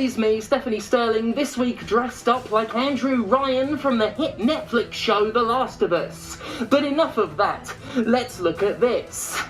is me, Stephanie Sterling, this week dressed up like Andrew Ryan from the hit Netflix show The Last of Us. But enough of that, let's look at this.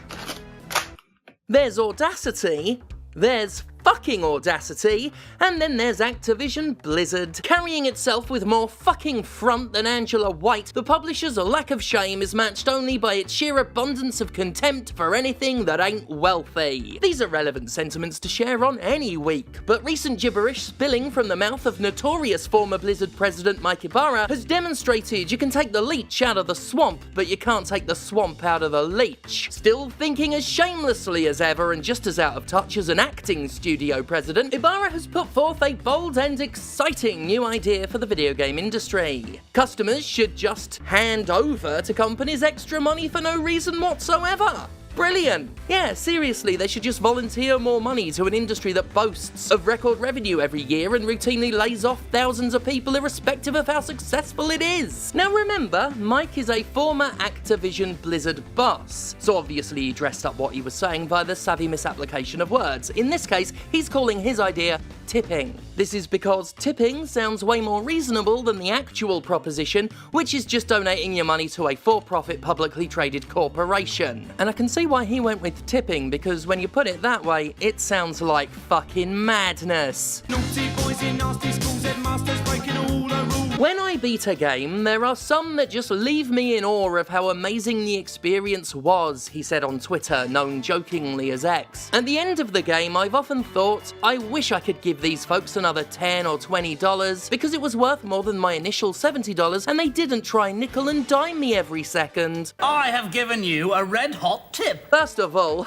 There's Audacity, there's fucking Audacity, and then there's Activision Blizzard. Carrying itself with more fucking front than Angela White, the publisher's lack of shame is matched only by its sheer abundance of contempt for anything that ain't wealthy. These are relevant sentiments to share on any week, but recent gibberish spilling from the mouth of notorious former Blizzard president Mike Ybarra has demonstrated you can take the leech out of the swamp, but you can't take the swamp out of the leech. Still thinking as shamelessly as ever and just as out of touch as an acting studio president, Ybarra has put forth a bold and exciting new idea for the video game industry. Customers should just hand over to companies extra money for no reason whatsoever. Brilliant! Yeah, seriously, they should just volunteer more money to an industry that boasts of record revenue every year and routinely lays off thousands of people irrespective of how successful it is. Now remember, Mike is a former Activision Blizzard boss, so obviously he dressed up what he was saying by the savvy misapplication of words. In this case, he's calling his idea tipping. This is because tipping sounds way more reasonable than the actual proposition, which is just donating your money to a for-profit publicly traded corporation. And I can see why he went with tipping, because when you put it that way, it sounds like fucking madness. Naughty boys in nasty schools, headmasters breaking all the rules. When I beat a game, there are some that just leave me in awe of how amazing the experience was, he said on Twitter, known jokingly as X. At the end of the game, I've often thought, I wish I could give these folks another $10 or $20, because it was worth more than my initial $70, and they didn't try nickel and dime me every second. I have given you a red-hot tip. First of all,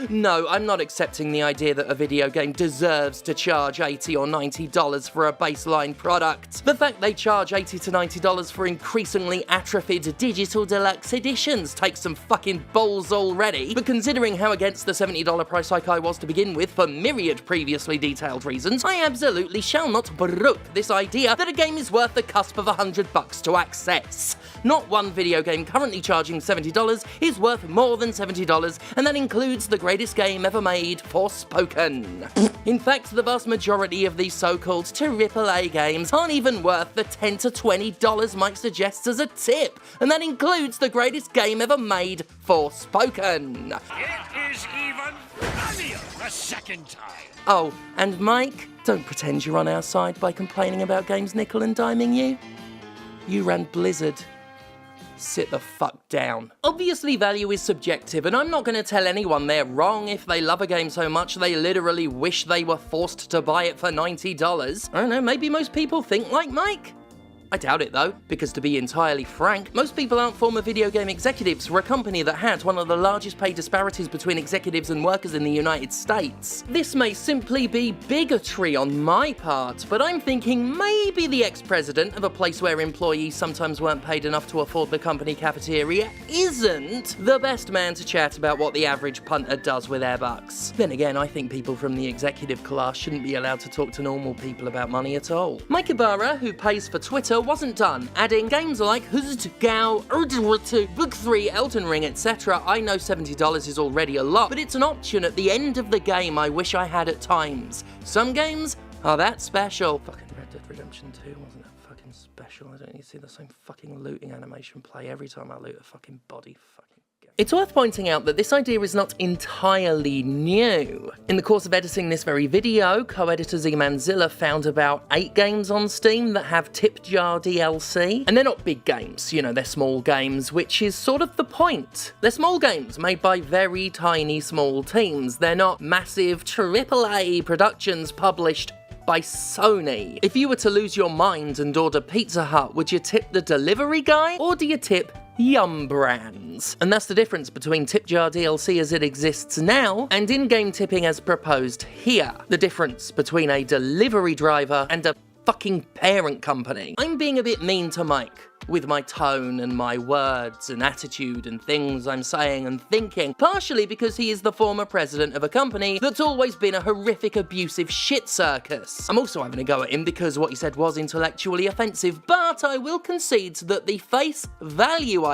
no, I'm not accepting the idea that a video game deserves to charge $80 or $90 for a baseline product. The fact they charge $80 to $90 for increasingly atrophied digital deluxe editions takes some fucking balls already, but considering how against the $70 price hike I was to begin with for myriad previously detailed reasons, I absolutely shall not brook this idea that a game is worth the cusp of $100 to access. Not one video game currently charging $70 is worth more than $70, and that includes the greatest game ever made, Forspoken. In fact, the vast majority of these so-called AAA games aren't even worth the $10 to $20 Mike suggests as a tip, and that includes the greatest game ever made, Forspoken. It is even funnier the second time. Oh, and Mike, don't pretend you're on our side by complaining about games nickel and diming you. You ran Blizzard. Sit the fuck down. Obviously, value is subjective, and I'm not going to tell anyone they're wrong if they love a game so much they literally wish they were forced to buy it for $90. I don't know, maybe most people think like Mike? I doubt it though, because to be entirely frank, most people aren't former video game executives for a company that had one of the largest pay disparities between executives and workers in the United States. This may simply be bigotry on my part, but I'm thinking maybe the ex-president of a place where employees sometimes weren't paid enough to afford the company cafeteria isn't the best man to chat about what the average punter does with their bucks. Then again, I think people from the executive class shouldn't be allowed to talk to normal people about money at all. Mike Ybarra, who pays for Twitter, wasn't done, adding games like Gao, Book 3, Elden Ring, etc. I know $70 is already a lot, but it's an option at the end of the game I wish I had at times. Some games are that special. Fucking Red Dead Redemption 2 wasn't that fucking special. I don't need to see the same fucking looting animation play every time I loot a fucking body. It's worth pointing out that this idea is not entirely new. In the course of editing this very video, co-editor Zmanzilla found about 8 games on Steam that have tip jar DLC. And they're not big games, you know, they're small games, which is sort of the point. They're small games made by very tiny small teams. They're not massive AAA productions published by Sony. If you were to lose your mind and order Pizza Hut, would you tip the delivery guy, or do you tip Yum Brands? And that's the difference between tip jar DLC as it exists now and in-game tipping as proposed here. The difference between a delivery driver and a fucking parent company. I'm being a bit mean to Mike with my tone and my words and attitude and things I'm saying and thinking, partially because he is the former president of a company that's always been a horrific, abusive shit circus. I'm also having a go at him because what he said was intellectually offensive, but I will concede that the face value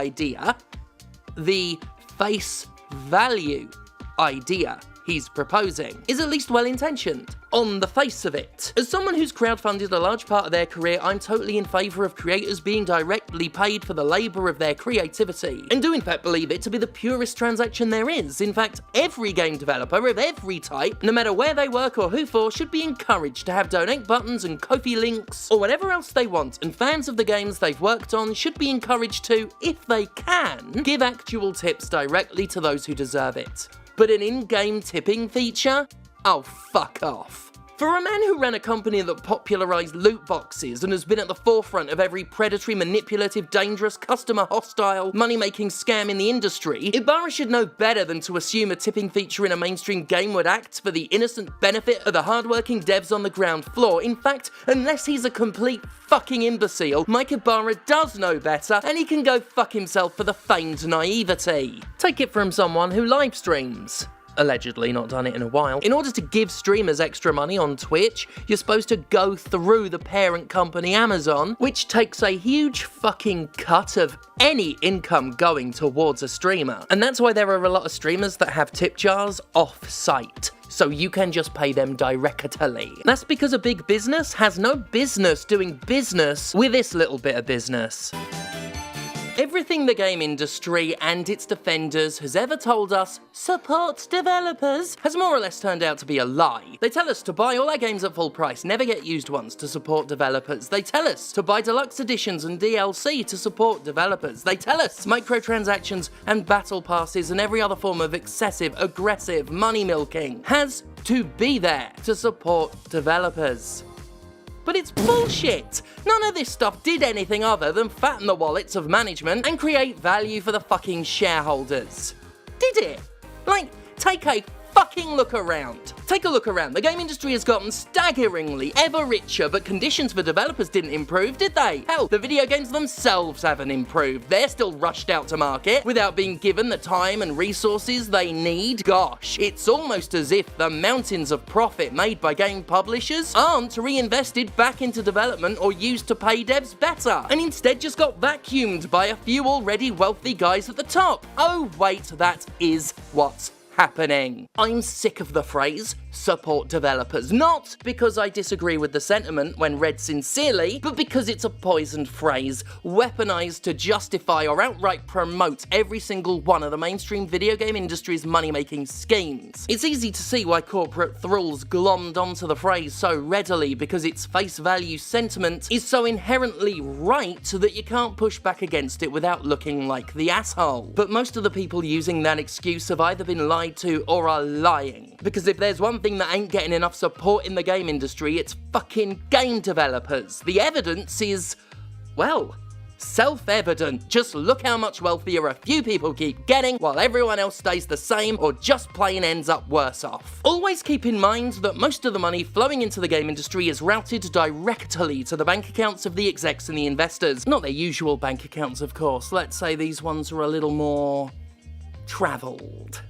idea he's proposing is at least well-intentioned, on the face of it. As someone who's crowdfunded a large part of their career, I'm totally in favour of creators being directly paid for the labour of their creativity, and do in fact believe it to be the purest transaction there is. In fact, every game developer of every type, no matter where they work or who for, should be encouraged to have donate buttons and Ko-fi links, or whatever else they want, and fans of the games they've worked on should be encouraged to, if they can, give actual tips directly to those who deserve it. But an in-game tipping feature? Oh, fuck off. For a man who ran a company that popularised loot boxes and has been at the forefront of every predatory, manipulative, dangerous, customer-hostile, money-making scam in the industry, Ybarra should know better than to assume a tipping feature in a mainstream game would act for the innocent benefit of the hardworking devs on the ground floor. In fact, unless he's a complete fucking imbecile, Mike Ybarra does know better, and he can go fuck himself for the feigned naivety. Take it from someone who live streams. Allegedly not done it in a while. In order to give streamers extra money on Twitch, you're supposed to go through the parent company Amazon, which takes a huge fucking cut of any income going towards a streamer. And that's why there are a lot of streamers that have tip jars off-site, so you can just pay them directly. That's because a big business has no business doing business with this little bit of business. Everything the game industry and its defenders has ever told us, support developers, has more or less turned out to be a lie. They tell us to buy all our games at full price, never get used ones, to support developers. They tell us to buy deluxe editions and DLC to support developers. They tell us microtransactions and battle passes and every other form of excessive, aggressive money milking has to be there to support developers. But it's bullshit! None of this stuff did anything other than fatten the wallets of management and create value for the fucking shareholders. Did it? Like, take a fucking look around. Take a look around. The game industry has gotten staggeringly ever richer, but conditions for developers didn't improve, did they? Hell, the video games themselves haven't improved. They're still rushed out to market without being given the time and resources they need. Gosh, it's almost as if the mountains of profit made by game publishers aren't reinvested back into development or used to pay devs better, and instead just got vacuumed by a few already wealthy guys at the top. Oh wait, that is what's happening. I'm sick of the phrase, support developers, not because I disagree with the sentiment when read sincerely, but because it's a poisoned phrase, weaponized to justify or outright promote every single one of the mainstream video game industry's money-making schemes. It's easy to see why corporate thralls glommed onto the phrase so readily, because its face value sentiment is so inherently right that you can't push back against it without looking like the asshole. But most of the people using that excuse have either been lied to or are lying. Because if there's one thing that ain't getting enough support in the game industry, it's fucking game developers. The evidence is, well, self-evident. Just look how much wealthier a few people keep getting while everyone else stays the same or just plain ends up worse off. Always keep in mind that most of the money flowing into the game industry is routed directly to the bank accounts of the execs and the investors. Not their usual bank accounts, of course. Let's say these ones are a little more travelled.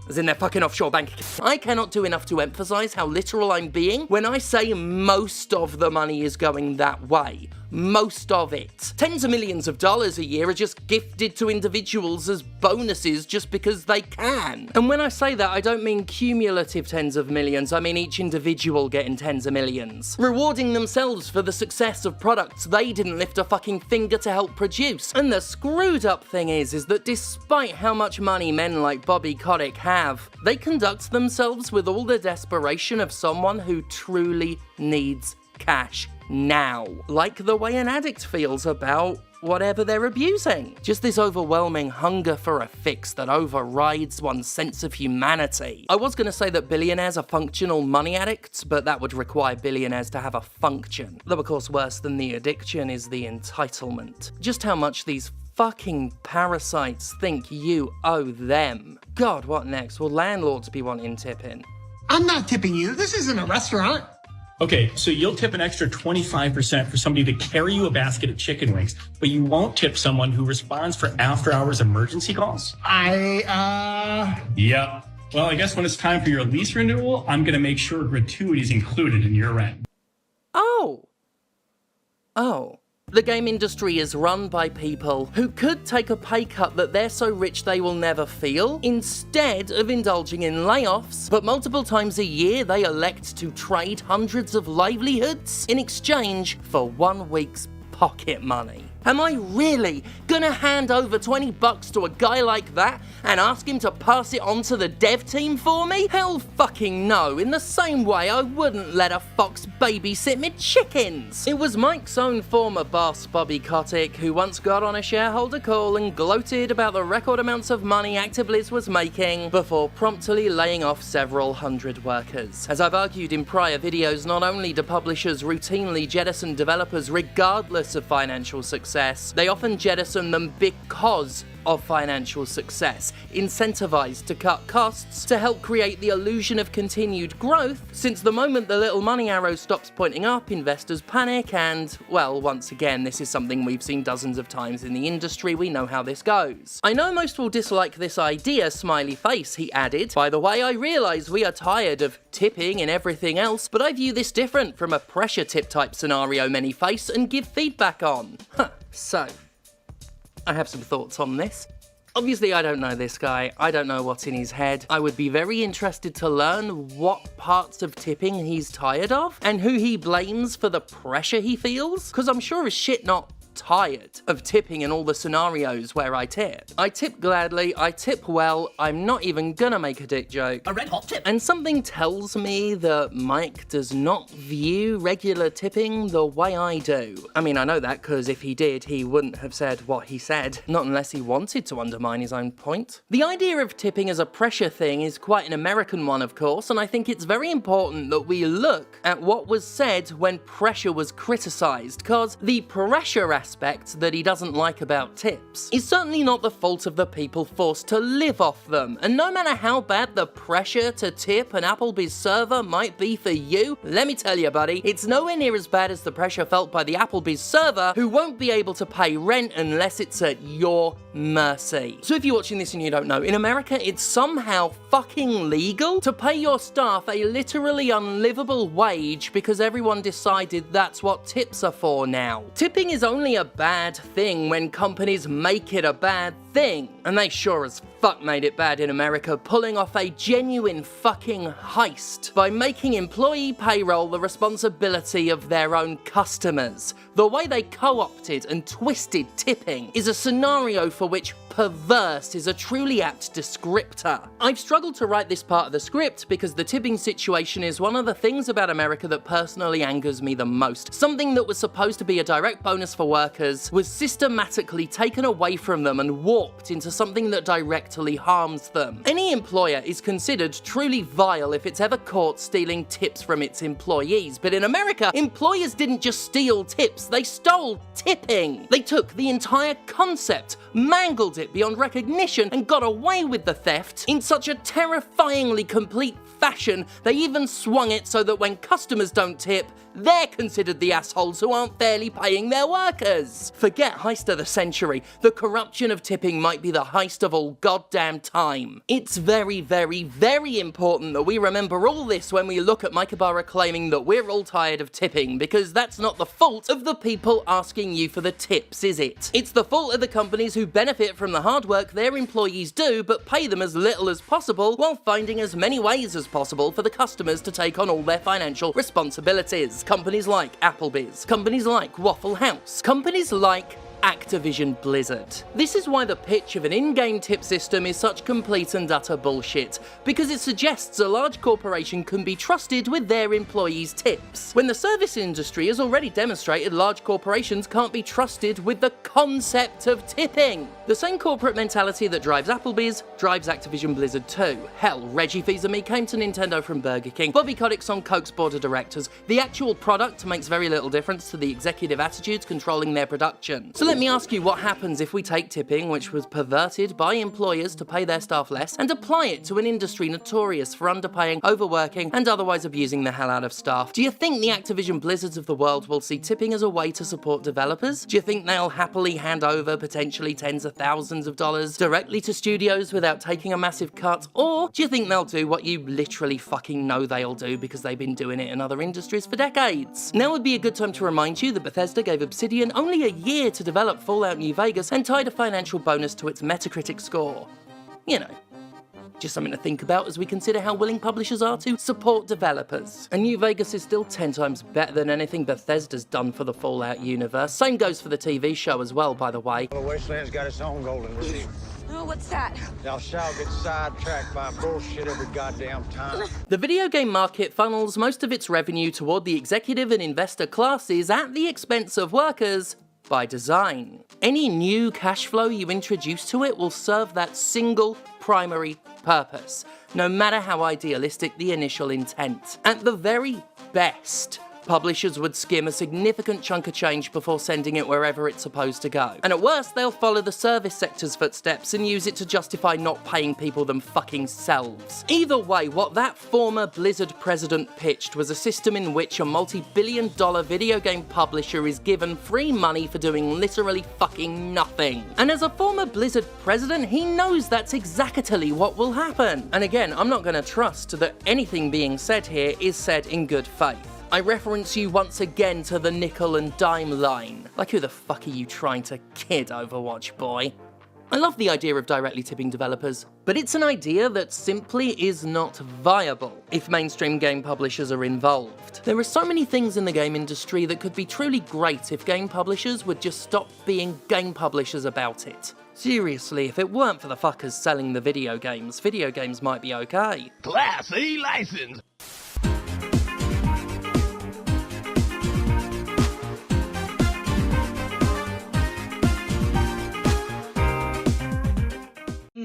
As in their fucking offshore bank account. I cannot do enough to emphasize how literal I'm being when I say most of the money is going that way. Most of it. Tens of millions of dollars a year are just gifted to individuals as bonuses just because they can. And when I say that, I don't mean cumulative tens of millions, I mean each individual getting tens of millions. Rewarding themselves for the success of products they didn't lift a fucking finger to help produce. And the screwed up thing is that despite how much money men like Bobby Kotick have, they conduct themselves with all the desperation of someone who truly needs cash now. Like the way an addict feels about whatever they're abusing. Just this overwhelming hunger for a fix that overrides one's sense of humanity. I was gonna say that billionaires are functional money addicts, but that would require billionaires to have a function. Though of course worse than the addiction is the entitlement. Just how much these fucking parasites think you owe them. God, what next? Will landlords be wanting tipping? I'm not tipping you. This isn't a restaurant. Okay, so you'll tip an extra 25% for somebody to carry you a basket of chicken wings, but you won't tip someone who responds for after-hours emergency calls? Yep. Well, I guess when it's time for your lease renewal, I'm gonna make sure gratuity's included in your rent. Oh. The game industry is run by people who could take a pay cut that they're so rich they will never feel, instead of indulging in layoffs, but multiple times a year they elect to trade hundreds of livelihoods in exchange for 1 week's pocket money. Am I really gonna hand over $20 to a guy like that and ask him to pass it on to the dev team for me? Hell fucking no, in the same way I wouldn't let a fox babysit me chickens. It was Mike's own former boss, Bobby Kotick, who once got on a shareholder call and gloated about the record amounts of money Activisions was making before promptly laying off several hundred workers. As I've argued in prior videos, not only do publishers routinely jettison developers regardless of financial success, they often jettison them because of financial success, incentivized to cut costs to help create the illusion of continued growth, since the moment the little money arrow stops pointing up, investors panic and, well, once again, this is something we've seen dozens of times in the industry, we know how this goes. I know most will dislike this idea, smiley face, he added. By the way, I realise we are tired of tipping and everything else, but I view this different from a pressure tip type scenario, many face, and give feedback on. So, I have some thoughts on this. Obviously, I don't know this guy. I don't know what's in his head. I would be very interested to learn what parts of tipping he's tired of and who he blames for the pressure he feels, because I'm sure as shit not tired of tipping in all the scenarios where I tip. I tip gladly, I tip well, I'm not even gonna make a dick joke. A red hot tip. And something tells me that Mike does not view regular tipping the way I do. I mean, I know that because if he did, he wouldn't have said what he said, not unless he wanted to undermine his own point. The idea of tipping as a pressure thing is quite an American one, of course, and I think it's very important that we look at what was said when pressure was criticized, because the pressure aspect that he doesn't like about tips is certainly not the fault of the people forced to live off them, and no matter how bad the pressure to tip an Applebee's server might be for you, let me tell you buddy, it's nowhere near as bad as the pressure felt by the Applebee's server who won't be able to pay rent unless it's at your mercy. So if you're watching this and you don't know, in America it's somehow fucking legal to pay your staff a literally unlivable wage because everyone decided that's what tips are for now. Tipping is only a bad thing when companies make it a bad thing, and they sure as fuck made it bad in America, pulling off a genuine fucking heist by making employee payroll the responsibility of their own customers. The way they co-opted and twisted tipping is a scenario for which perverse is a truly apt descriptor. I've struggled to write this part of the script because the tipping situation is one of the things about America that personally angers me the most. Something that was supposed to be a direct bonus for workers was systematically taken away from them and warped into something that directly harms them. Any employer is considered truly vile if it's ever caught stealing tips from its employees, but in America, employers didn't just steal tips, they stole tipping. They took the entire concept, mangled it beyond recognition, and got away with the theft in such a terrifyingly complete fashion, they even swung it so that when customers don't tip, they're considered the assholes who aren't fairly paying their workers. Forget heist of the century, the corruption of tipping might be the heist of all goddamn time. It's very, very, very important that we remember all this when we look at Mike Ybarra claiming that we're all tired of tipping, because that's not the fault of the people asking you for the tips, is it? It's the fault of the companies who benefit from the hard work their employees do but pay them as little as possible while finding as many ways as possible for the customers to take on all their financial responsibilities. Companies like Applebee's, companies like Waffle House, companies like Activision Blizzard. This is why the pitch of an in-game tip system is such complete and utter bullshit, because it suggests a large corporation can be trusted with their employees' tips, when the service industry has already demonstrated large corporations can't be trusted with the concept of tipping. The same corporate mentality that drives Applebee's drives Activision Blizzard too. Hell, Reggie Fils-Aimé came to Nintendo from Burger King, Bobby Kotick's on Coke's board of directors. The actual product makes very little difference to the executive attitudes controlling their production. So let me ask you what happens if we take tipping, which was perverted by employers to pay their staff less, and apply it to an industry notorious for underpaying, overworking, and otherwise abusing the hell out of staff. Do you think the Activision Blizzards of the world will see tipping as a way to support developers? Do you think they'll happily hand over potentially tens of thousands of dollars directly to studios without taking a massive cut? Or do you think they'll do what you literally fucking know they'll do because they've been doing it in other industries for decades? Now would be a good time to remind you that Bethesda gave Obsidian only a year to develop Fallout New Vegas and tied a financial bonus to its Metacritic score. You know, just something to think about as we consider how willing publishers are to support developers. And New Vegas is still 10 times better than anything Bethesda's done for the Fallout universe. Same goes for the TV show as well, by the way. The Wasteland's got its own golden receiver. Oh, what's that? Thou shalt get sidetracked by bullshit every goddamn time. The video game market funnels most of its revenue toward the executive and investor classes at the expense of workers by design. Any new cash flow you introduce to it will serve that single primary purpose, no matter how idealistic the initial intent. At the very best, publishers would skim a significant chunk of change before sending it wherever it's supposed to go. And at worst, they'll follow the service sector's footsteps and use it to justify not paying people them fucking selves. Either way, what that former Blizzard president pitched was a system in which a multi-billion-dollar video game publisher is given free money for doing literally fucking nothing. And as a former Blizzard president, he knows that's exactly what will happen. And again, I'm not gonna trust that anything being said here is said in good faith. I reference you once again to the nickel and dime line. Like, who the fuck are you trying to kid, Overwatch boy? I love the idea of directly tipping developers, but it's an idea that simply is not viable if mainstream game publishers are involved. There are so many things in the game industry that could be truly great if game publishers would just stop being game publishers about it. Seriously, if it weren't for the fuckers selling the video games might be okay. Class A license.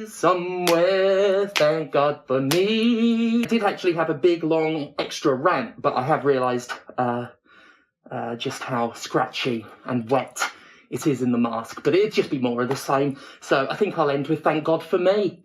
Somewhere, thank God for me. I did actually have a big, long, extra rant, but I have realised just how scratchy and wet it is in the mask. But it'd just be more of the same. So I think I'll end with thank God for me.